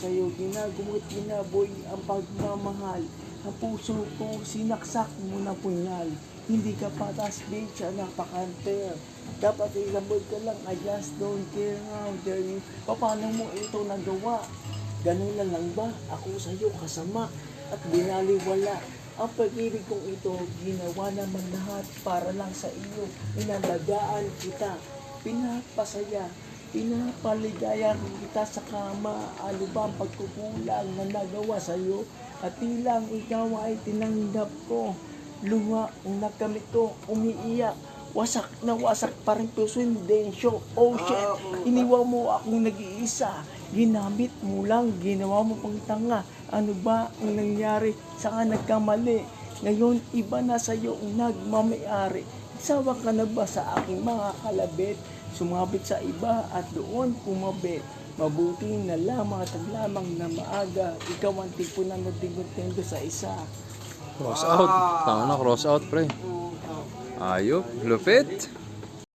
sa'yo, ginagumot ginaboy ang pagmamahal. Ang puso ko sinaksak mo na punyal. Hindi ka patas, bitch, napaka-unfair. Dapat isabot ka lang, I just don't care how dare you. Paano mo ito nagawa? Ganun na lang ba? Ako sa'yo kasama at binaliwala. Ang pag-ibig kong ito, ginawa naman lahat para lang sa iyo. Inalagaan kita, pinapasaya, pinapaligaya kita sa kama. Ano ba ang pagkukulang na nagawa sa iyo? At tilang ikaw ay tinanggap ko. Luha ang nakamit ko, umiiyak. Wasak na wasak pa rin puso yung densyo. Oh shit, iniwan mo akong nag-iisa. Ginamit mo lang, ginawa mo pang tanga. Ano ba ang nangyari? Saan nagkamali? Ngayon, iba na sa'yo ang nagmamayari. Sawa ka na ba sa aking mga kalabit? Sumabit sa iba at doon pumabit. Mabuti na lamang at lamang na maaga. Ikaw ang tipo na nagtingo-tingo sa isa. Cross out. Tama na, cross out, pre. Ayop, lupit.